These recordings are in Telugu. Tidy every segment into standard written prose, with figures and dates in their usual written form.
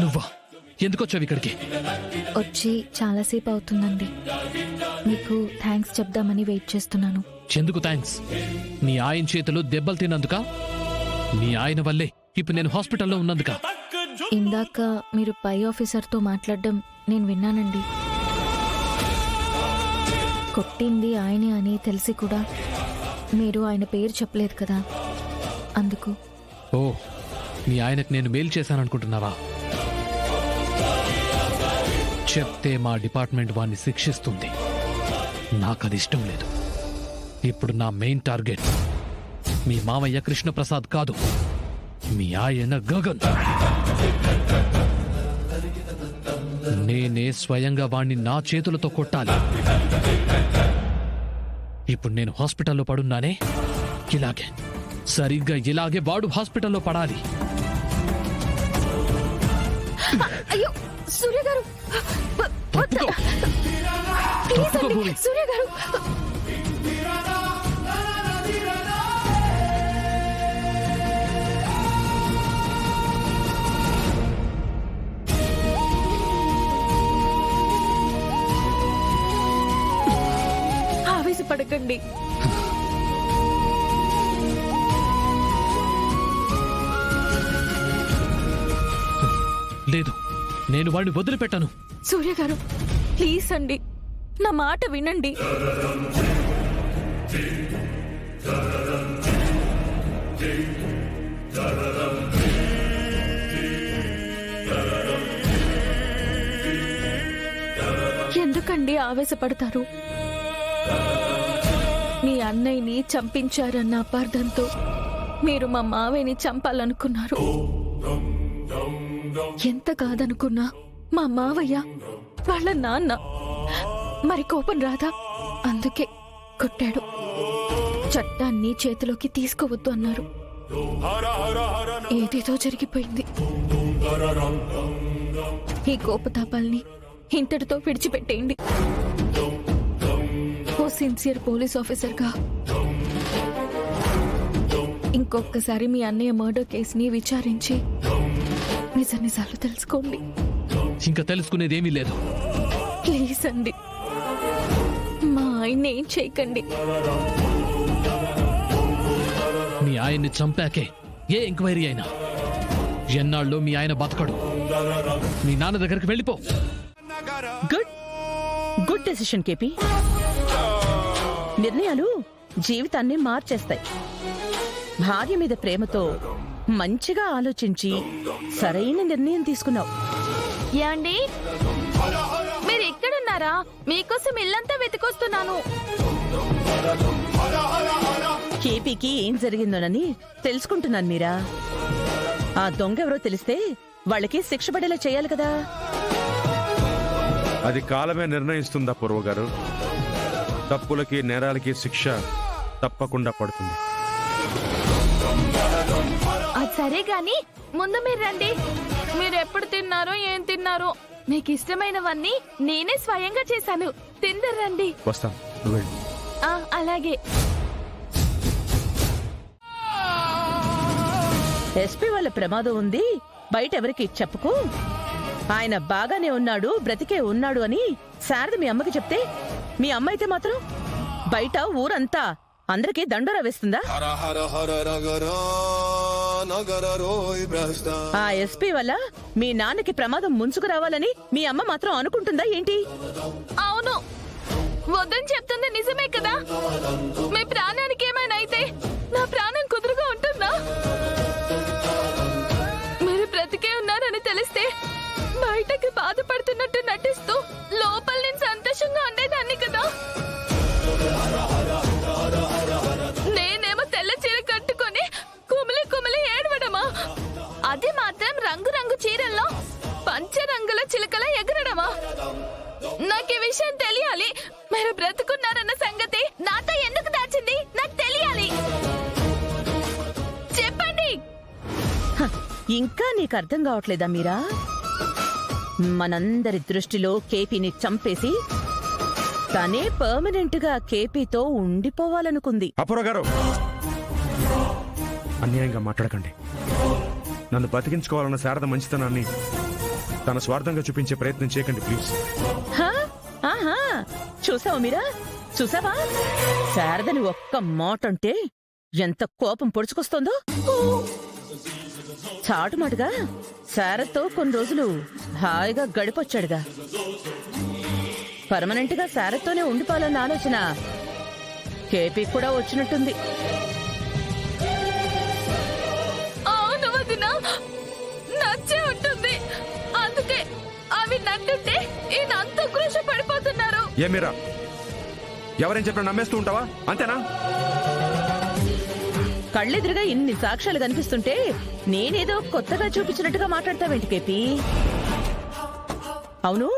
నువ్వా? ఎందుకు వచ్చావు ఇక్కడికి? వచ్చి చాలాసేపు అవుతుందండి. మీకు థ్యాంక్స్ చెప్దామని వెయిట్ చేస్తున్నాను. ఎందుకు థ్యాంక్స్? నీ ఆయన చేతులు దెబ్బలు తిన్నందుక? నీ ఆయన వల్లే ఇప్పుడు నేను హాస్పిటల్లో ఉన్నందుక? ఇందాక మీరు పై ఆఫీసర్తో మాట్లాడడం నేను విన్నానండి. కొట్టింది ఆయనే అని తెలిసి కూడా మీరు ఆయన పేరు చెప్పలేదు కదా, అందుకు. ఓ, మీ ఆయనకు నేను మెయిల్ చేశాననుకుంటున్నావా? చెప్తే మా డిపార్ట్మెంట్ వాణ్ణి శిక్షిస్తుంది. నాకది ఇష్టం లేదు. ఇప్పుడు నా మెయిన్ టార్గెట్ మీ మామయ్య కృష్ణప్రసాద్ కాదు, మీ ఆయన గగన్. నేనే స్వయంగా వాణ్ణి నా చేతులతో కొట్టాలి. ఇప్పుడు నేను హాస్పిటల్లో పడున్నానే, ఇలాగే సరిగ్గా ఇలాగే వాడు హాస్పిటల్లో పడాలి. అయ్యో సూర్య గారు, సూర్య గారు, ఆవేశపడకండి. లేదు, నేను వాడిని వదిలిపెట్టాను. సూర్య గారు ప్లీజ్ అండి, నా మాట వినండి. ఎందుకండి ఆవేశపడతారు? మీ అన్నయ్యని చంపించారన్న అపార్థంతో మీరు మా మావయ్యని చంపాలనుకున్నారు. ఎంత కాదనుకున్నా మా మావయ్య వాళ్ళ నాన్న, మరి కోపం రాదా? అందుకే కొట్టాడు. చట్టాన్ని చేతిలోకి తీసుకోవద్దు అన్నారు. ఏదేదో జరిగిపోయింది. ఈ కోపతాపాల్ని ఇంతటితో విడిచిపెట్టేయండి. ఓ సిన్సియర్ పోలీస్ ఆఫీసర్గా ఇంకొకసారి మీ అన్నయ్య మర్డర్ కేసుని విచారించి నిజాలు తెలుసుకోండి. ఇంకా తెలుసుకునేదేమీ లేదు. ప్లీజ్ అండి, మా ఆయన్ని ఏం చేయకండి. మీ ఆయన్ని చంపాకే ఏ ఎంక్వైరీ అయినా ఎన్నాళ్ళు మీ ఆయన బతకడు. మీ నాన్న దగ్గరికి వెళ్ళిపో. Good good decision KP. నిర్ణయాలు జీవితాన్ని మార్చేస్తాయి. భార్య మీద ప్రేమతో మంచిగా ఆలోచించి సరైన నిర్ణయం తీసుకున్నావు. యాండి, మీరు ఎక్కడున్నారా? మీకోసం ఇల్లంతా వెతికొస్తున్నాను. కేపీకి ఏం జరిగిందోనని తెలుసుకుంటున్నాను. మీరా ఆ దొంగ ఎవరో తెలిస్తే వాళ్ళకి శిక్ష పడేలా చేయాలి కదా. అది కాలమే నిర్ణయిస్తుందా పూర్వ గారు? తప్పులకి నేరాలకి శిక్ష తప్పకుండా పడుతుంది. అది సరే గాని ముందు మీరు రండి. మీరు ఎప్పుడు తిన్నారో ఏం తిన్నారో మీకు ఇష్టమైనవన్నీ నేనే స్వయంగా చేశాను. తిందరు రండి. వస్తాం, నువ్వు వెళ్ళు. అలాగే. ఎస్పీ వాళ్ళ ప్రమాదం ఉంది, బయట ఎవరికి చెప్పుకో. ఆయన బాగానే ఉన్నాడు, బ్రతికే ఉన్నాడు అని శారద మీ అమ్మకి చెప్తే, మీ అమ్మ అయితే మాత్రం బయట ఊరంతా అందరికీ దండోరా వేస్తుందా? ఆ ఎస్పీ వల్ల మీ నాన్నకి ప్రమాదం ముంచుకు రావాలని మీ అమ్మ మాత్రం అనుకుంటుందా ఏంటి? అవును, వద్దని చెప్తుంది నిజమే కదా. మీ ప్రాణానికి ఏమైనా అయితే నా ప్రాణం కుదురుగా ఉంటుందా? మీరు బ్రతికే ఉన్నారని తెలిస్తే బయటకి బాధపడుతున్నట్టు నటిస్తూ లోపల నేను సంతోషంగా ఉండేదాన్ని కదా. నేనేమో తెల్ల చీర కట్టుకొని కుమిలి కుమిలి ఏడవడమా? అది మాత్రం రంగురంగు చీరల్లో పంచరంగుల చిలకల ఎగరడమా? నాకు ఈ విషయం తెలియాలి. మీరు బ్రతుకున్నారన్న సంగతి నాతో ఎందుకు దాచింది నాకు తెలియాలి. చెప్పండి. ఇంకా నీకు అర్థం కావట్లేదా మీరా? మనందరి దృష్టిలో కేపీని చంపేసి తనే పర్మనెంట్ గా కేపీతో ఉండిపోవాలనుకుంది. అపూర్వ గారు, అన్యాయంగా మాట్లాడకండి. నన్ను బతికించుకోవాలన్న శారద మంచితనాన్ని తన స్వార్థంగా చూపించే ప్రయత్నం చేయకండి ప్లీజ్. హా? ఆహా చూసావా మీరా, చూసావా శారదని ఒక్క మాట అంటే ఎంత కోపం పొడుచుకొస్తోందో. చాటుమాటుగా శారదతో కొన్ని రోజులు హాయిగా గడిపొచ్చాడుగా. పర్మనెంట్ గా శారదతోనే ఉండిపోవాలన్న ఆలోచన కేపీ కూడా వచ్చినట్టుంది. అవును వదినా, నచ్చే ఉంటుంది. అందుకే అవి నట్టుంటే ఈయన అంత ఉక్రోష పడిపోతున్నారు. ఏమీరా, ఎవరేం చెప్పినా నమ్మేస్తూ ఉంటావా? అంతేనా? కళ్ళెదురుగా ఇన్ని సాక్ష్యాలు కనిపిస్తుంటే నేనేదో కొత్తగా చూపించినట్టుగా మాట్లాడతావేంటి కేపీ? అవును,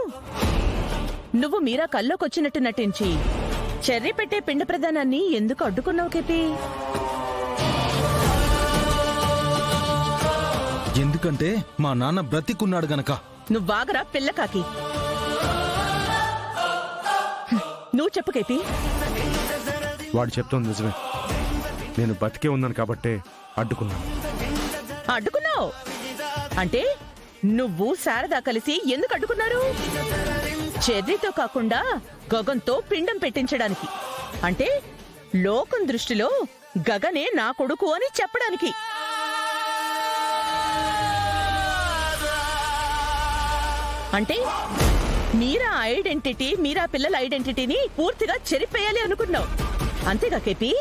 నువ్వు మీరా కల్లోకొచ్చినట్టు నటించి చెర్రీ పెట్టే పిండ ప్రదానాన్ని ఎందుకు అడ్డుకున్నావు కేపీ? ఎందుకంటే మా నాన్న బ్రతికున్నాడు గనక. నువ్వాగరా పిల్లకాకి. నువ్వు చెప్పు కేపీ. వాడు చెప్తోంది నిజమే. నేను బతికే ఉన్నాను కాబట్టే అడ్డుకున్నాను. అడ్డుకున్నావు అంటే నువ్వు శారదా కలిసి ఎందుకు అడ్డుకున్నారు? చెర్రీతో కాకుండా గగన్తో పిండం పెట్టించడానికి. అంటే లోకం దృష్టిలో గగనే నా కొడుకు అని చెప్పడానికి. అంటే మీరా ఐడెంటిటీ, మీరా పిల్లల ఐడెంటిటీని పూర్తిగా చెరిపేయాలి అనుకున్నావు. అంతేగా కేపీ?